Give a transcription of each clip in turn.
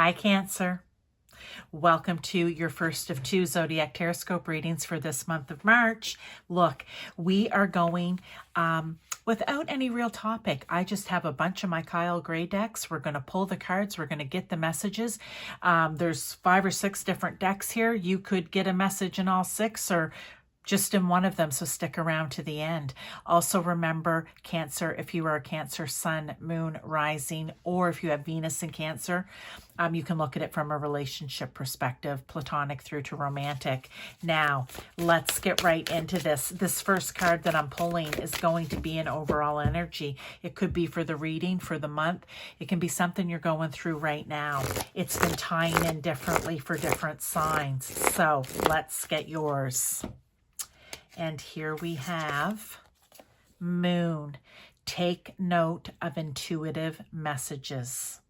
Hi, Cancer. Welcome to your first of two Zodiac Teroscope readings for this month of March. Look, we are going without any real topic. I just have a bunch of my Kyle Gray decks. We're going to pull the cards. We're going to get the messages. There's 5 or 6 different decks here. You could get a message in all 6 or just in one of them, so stick around to the end. Also remember, Cancer, if you are a Cancer sun, moon, rising, or if you have Venus in Cancer, you can look at it from a relationship perspective, platonic through to romantic. Now, let's get right into this. This first card that I'm pulling is going to be an overall energy. It could be for the reading for the month. It can be something you're going through right now. It's been tying in differently for different signs. So let's get yours. And here we have Moon. Take note of intuitive messages.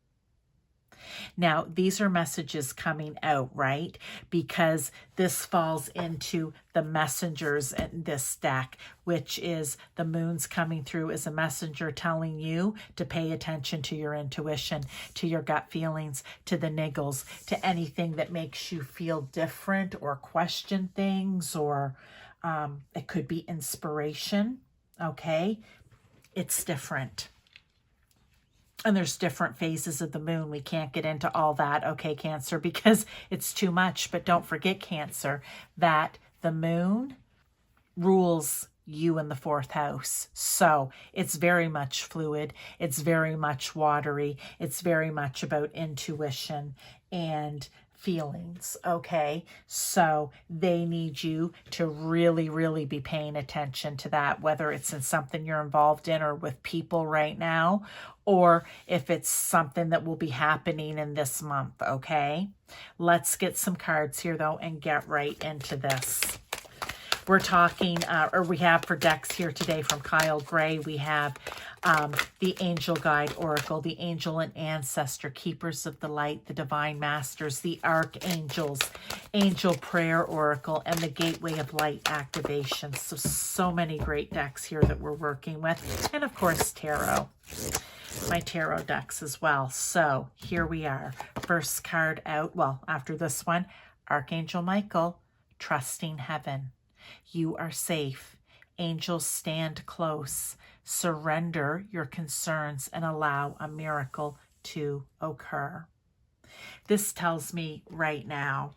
Now, these are messages coming out, right? Because this falls into the messengers in this deck, which is the moon's coming through as a messenger telling you to pay attention to your intuition, to your gut feelings, to the niggles, to anything that makes you feel different or question things, or it could be inspiration, okay? It's different. And there's different phases of the moon. We can't get into all that, okay, Cancer, because it's too much. But don't forget, Cancer, that the moon rules you in the 4th house. So it's very much fluid. It's very much watery. It's very much about intuition and feelings, okay? So they need you to really, really be paying attention to that, whether it's in something you're involved in or with people right now, or if it's something that will be happening in this month, okay? Let's get some cards here, though, and get right into this. We're talking, or we have for decks here today from Kyle Gray, we have the Angel Guide Oracle, the Angel and Ancestor, Keepers of the Light, the Divine Masters, the Archangels, Angel Prayer Oracle, and the Gateway of Light activation. So many great decks here that we're working with. And of course, Tarot. My tarot decks as well. So here we are. First card out, well, after this one, Archangel Michael, Trusting Heaven. You are safe. Angels stand close. Surrender your concerns and allow a miracle to occur. This tells me right now,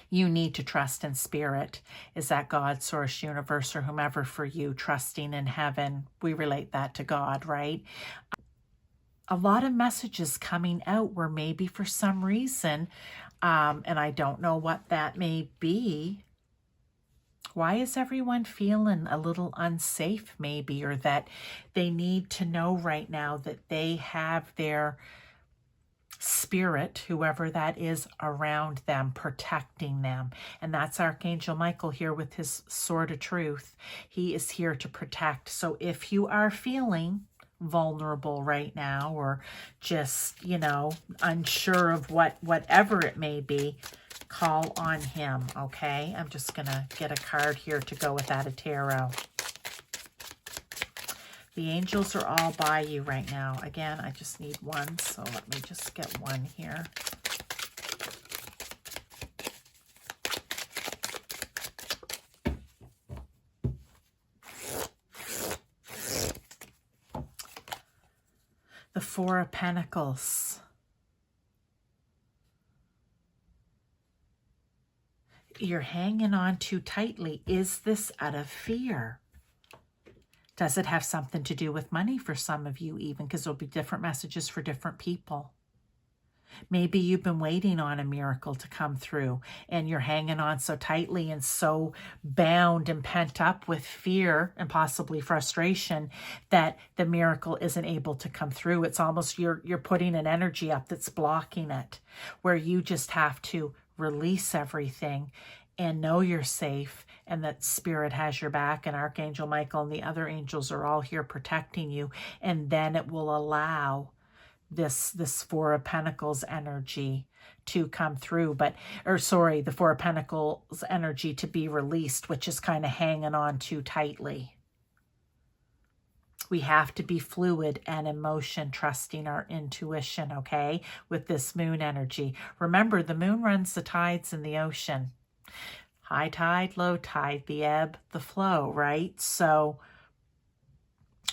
you need to trust in spirit. Is that God, source, universe, or whomever for you? Trusting in heaven. We relate that to God, right? A lot of messages coming out where maybe for some reason, and I don't know what that may be, why is everyone feeling a little unsafe maybe, or that they need to know right now that they have their spirit, whoever that is, around them, protecting them. And that's Archangel Michael here with his sword of truth. He is here to protect. So if you are feeling vulnerable right now, or just, you know, unsure of whatever it may be, call on him, okay? I'm just going to get a card here to go with that, a tarot. The angels are all by you right now. Again, I just need one, so let me just get one here. The Four of Pentacles. You're hanging on too tightly. Is this out of fear? Does it have something to do with money for some of you even? Because there'll be different messages for different people. Maybe you've been waiting on a miracle to come through and you're hanging on so tightly and so bound and pent up with fear and possibly frustration that the miracle isn't able to come through. It's almost you're putting an energy up that's blocking it, where you just have to release everything and know you're safe and that spirit has your back, and Archangel Michael and the other angels are all here protecting you. And then it will allow this Four of Pentacles energy to come through, the Four of Pentacles energy to be released, which is kind of hanging on too tightly. We have to be fluid and emotion, trusting our intuition, okay, with this moon energy. Remember, the moon runs the tides in the ocean. High tide, low tide, the ebb, the flow, right? So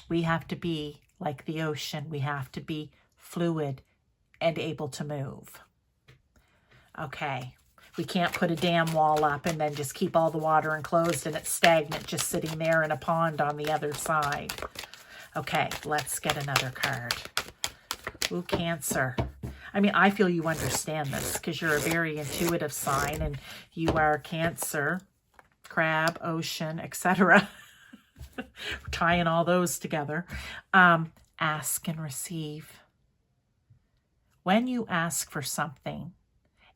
we have to be like the ocean. We have to be fluid and able to move. Okay. We can't put a dam wall up and then just keep all the water enclosed and it's stagnant just sitting there in a pond on the other side. Okay, let's get another card. Ooh, Cancer. I mean, I feel you understand this because you're a very intuitive sign and you are Cancer, crab, ocean, etc. Tying all those together. Ask and receive. When you ask for something,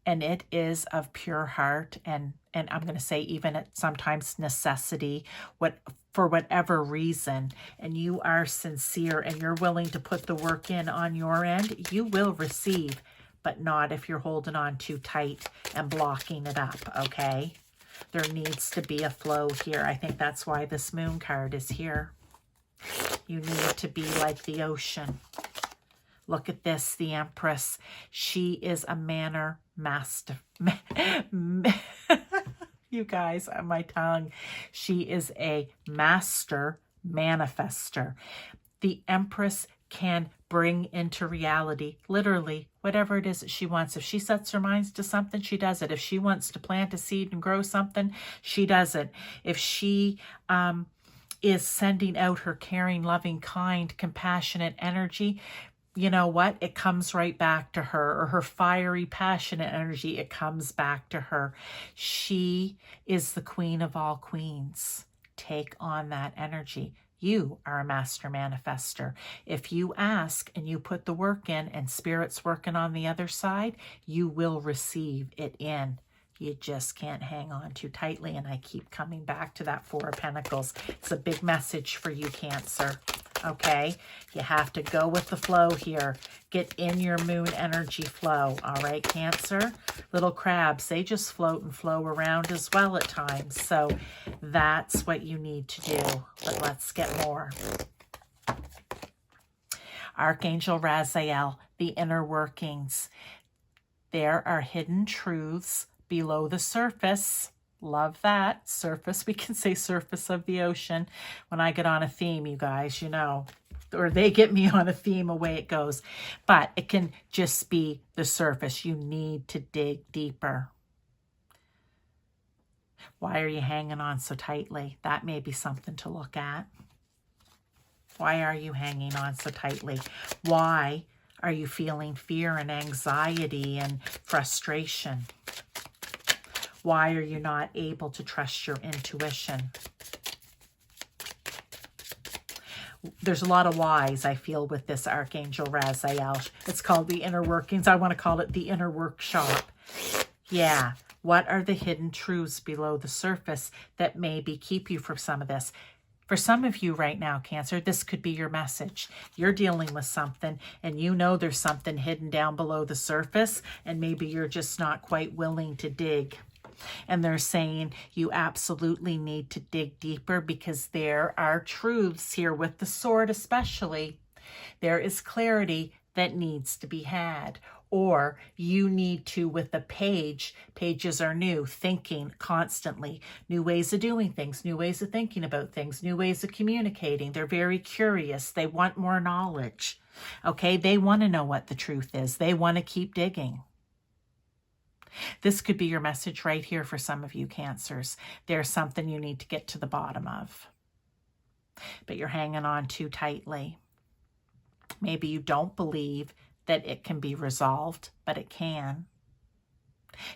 and it is of pure heart, and I'm going to say even at sometimes necessity, for whatever reason, and you are sincere and you're willing to put the work in on your end, you will receive, but not if you're holding on too tight and blocking it up, okay? There needs to be a flow here. I think that's why this moon card is here. You need to be like the ocean. Look at this, the Empress. She is a manner master. You guys, on my tongue. She is a master manifester. The Empress can bring into reality, literally, whatever it is that she wants. If she sets her mind to something, she does it. If she wants to plant a seed and grow something, she does it. If she is sending out her caring, loving, kind, compassionate energy, you know what? It comes right back to her. Or her fiery, passionate energy, it comes back to her. She is the queen of all queens. Take on that energy. You are a master manifester. If you ask and you put the work in and Spirit's working on the other side, you will receive it in. You just can't hang on too tightly. And I keep coming back to that Four of Pentacles. It's a big message for you, Cancer. Okay, you have to go with the flow here. Get in your moon energy flow. All right, Cancer. Little crabs, they just float and flow around as well at times. So that's what you need to do. But let's get more. Archangel Raziel, the inner workings. There are hidden truths below the surface. Love that. Surface. We can say surface of the ocean. When I get on a theme, you guys, you know, or they get me on a theme, away it goes. But it can just be the surface. You need to dig deeper. Why are you hanging on so tightly? That may be something to look at. Why are you hanging on so tightly? Why are you feeling fear and anxiety and frustration? Why are you not able to trust your intuition? There's a lot of whys, I feel, with this Archangel Raziel. It's called the inner workings. I want to call it the inner workshop. Yeah. What are the hidden truths below the surface that maybe keep you from some of this? For some of you right now, Cancer, this could be your message. You're dealing with something and you know there's something hidden down below the surface and maybe you're just not quite willing to dig. And they're saying you absolutely need to dig deeper because there are truths here with the sword especially. There is clarity that needs to be had. Or you need to, with the pages are new, thinking constantly, new ways of doing things, new ways of thinking about things, new ways of communicating. They're very curious. They want more knowledge. Okay, they want to know what the truth is. They want to keep digging. This could be your message right here for some of you Cancers. There's something you need to get to the bottom of, but you're hanging on too tightly. Maybe you don't believe that it can be resolved, but it can.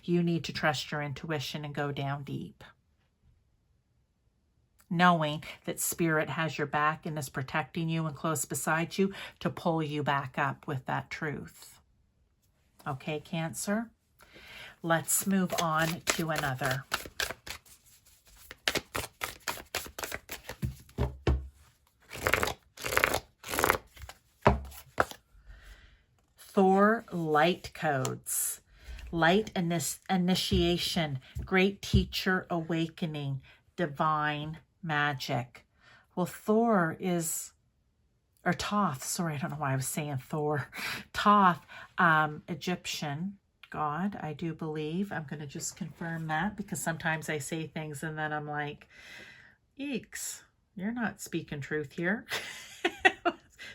You need to trust your intuition and go down deep, knowing that Spirit has your back and is protecting you and close beside you to pull you back up with that truth. Okay, Cancer? Let's move on to another. Thor light codes. Light initiation, great teacher awakening, divine magic. Well, Thor is or Thoth, sorry, I don't know why I was saying Thor. Thoth, Egyptian god, I do believe. I'm going to just confirm that because sometimes I say things and then I'm like, eeks, you're not speaking truth here.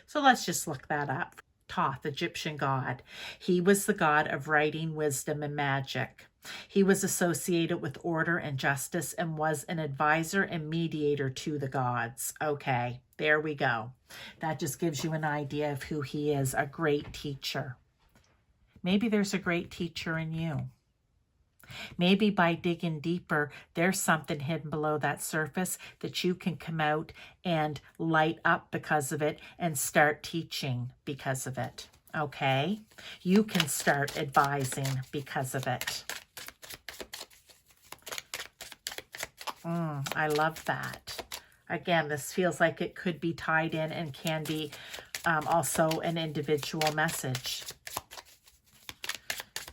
So let's just look that up. Thoth, Egyptian god. He was the god of writing, wisdom, and magic. He was associated with order and justice and was an advisor and mediator to the gods. Okay, there we go. That just gives you an idea of who he is, a great teacher. Maybe there's a great teacher in you. Maybe by digging deeper, there's something hidden below that surface that you can come out and light up because of it and start teaching because of it. Okay? You can start advising because of it. I love that. Again, this feels like it could be tied in and can be also an individual message.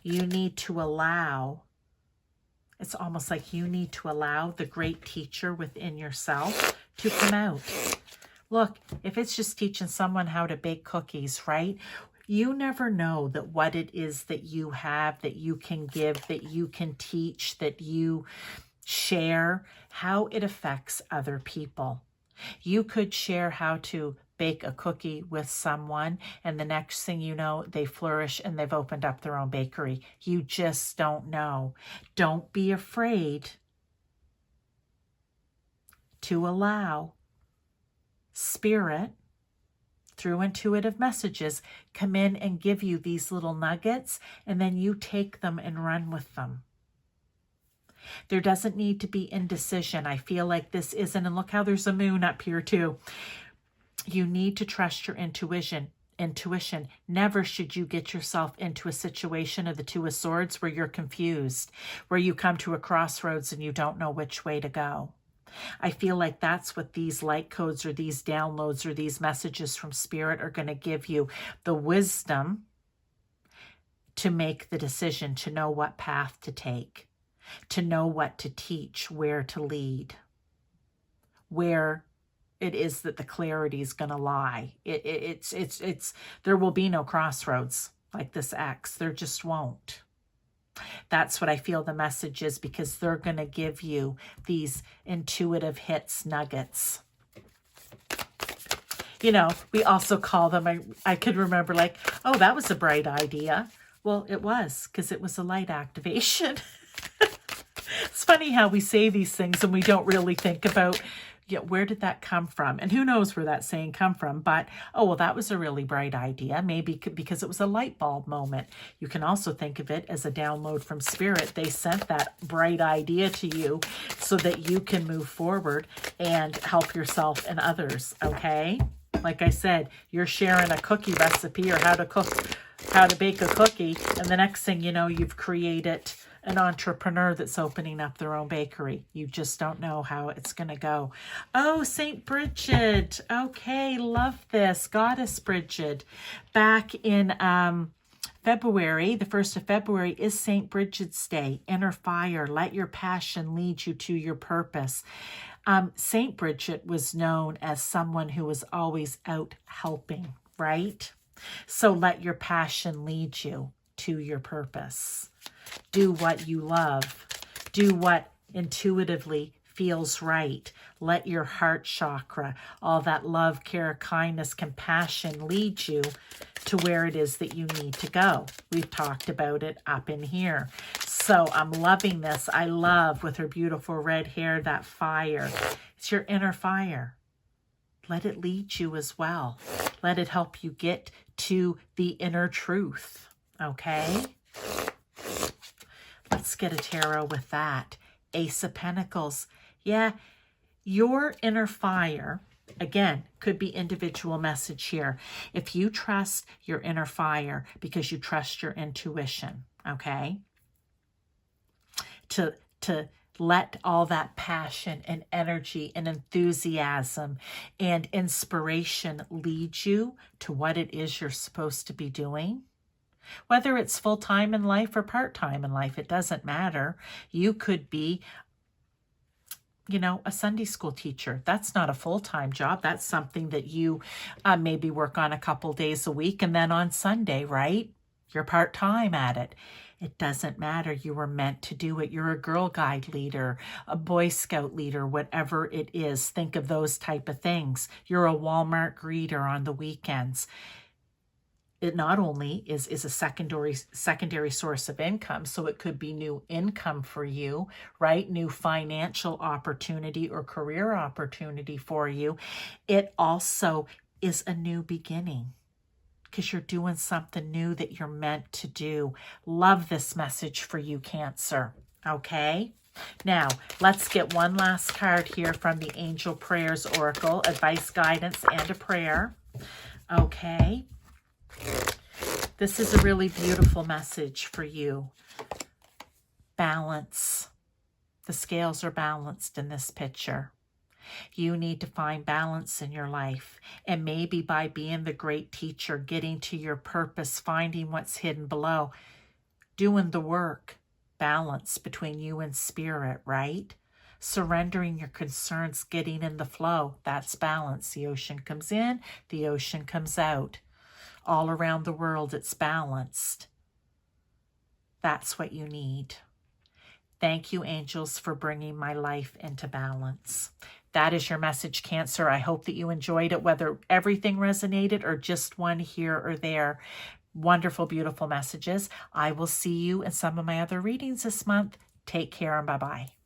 You need to allow, it's almost like you need to allow the great teacher within yourself to come out. Look, if it's just teaching someone how to bake cookies, right? You never know that what it is that you have, that you can give, that you can teach, that you share, how it affects other people. You could share how to bake a cookie with someone, and the next thing you know, they flourish and they've opened up their own bakery. You just don't know. Don't be afraid to allow Spirit, through intuitive messages, come in and give you these little nuggets, and then you take them and run with them. There doesn't need to be indecision. I feel like this isn't, and look how there's a moon up here too. You need to trust your intuition. Never should you get yourself into a situation of the Two of Swords where you're confused, where you come to a crossroads and you don't know which way to go. I feel like that's what these light codes or these downloads or these messages from Spirit are going to give you. The wisdom to make the decision, to know what path to take, to know what to teach, where to lead, where it is that the clarity is going to lie. There will be no crossroads like this X. There just won't. That's what I feel the message is, because they're going to give you these intuitive hits, nuggets. You know, we also call them, I could remember like, oh, that was a bright idea. Well, it was, because it was a light activation. It's funny how we say these things and we don't really think about, where did that come from? And who knows where that saying come from? But, oh, well, that was a really bright idea. Maybe because it was a light bulb moment. You can also think of it as a download from Spirit. They sent that bright idea to you so that you can move forward and help yourself and others, okay? Like I said, you're sharing a cookie recipe or how to bake a cookie, and the next thing you know, you've created an entrepreneur that's opening up their own bakery. You just don't know how it's going to go. Oh, St. Bridget. Okay, love this. Goddess Bridget. Back in February, the 1st of February is St. Bridget's Day. Inner fire. Let your passion lead you to your purpose. St. Bridget was known as someone who was always out helping, right? So let your passion lead you to your purpose. Do what you love. Do what intuitively feels right. Let your heart chakra, all that love, care, kindness, compassion lead you to where it is that you need to go. We've talked about it up in here. So I'm loving this. I love, with her beautiful red hair, that fire. It's your inner fire. Let it lead you as well. Let it help you get to the inner truth. Okay? Let's get a tarot with that. Ace of Pentacles. Yeah, your inner fire, again, could be individual message here. If you trust your inner fire because you trust your intuition, okay? To let all that passion and energy and enthusiasm and inspiration lead you to what it is you're supposed to be doing. Whether it's full-time in life or part-time in life, it doesn't matter. You could be a Sunday school teacher. That's not a full-time job. That's something that you maybe work on a couple days a week, and then on Sunday, right? You're part-time at it. It doesn't matter. You were meant to do it. You're a Girl Guide leader, a Boy Scout leader, whatever it is. Think of those type of things. You're a Walmart greeter on the weekends. It not only is a secondary source of income, so it could be new income for you, right? New financial opportunity or career opportunity for you. It also is a new beginning, because you're doing something new that you're meant to do. Love this message for you, Cancer. Okay? Now, let's get one last card here from the Angel Prayers Oracle, advice, guidance, and a prayer. Okay? This is a really beautiful message for you. Balance. The scales are balanced in this picture. You need to find balance in your life, and maybe by being the great teacher, getting to your purpose, finding what's hidden below, doing the work, balance between you and spirit, right? Surrendering your concerns, getting in the flow, that's balance. The ocean comes in, the ocean comes out. All around the world, it's balanced. That's what you need. Thank you, angels, for bringing my life into balance. That is your message, Cancer. I hope that you enjoyed it, whether everything resonated or just one here or there. Wonderful, beautiful messages. I will see you in some of my other readings this month. Take care and bye-bye.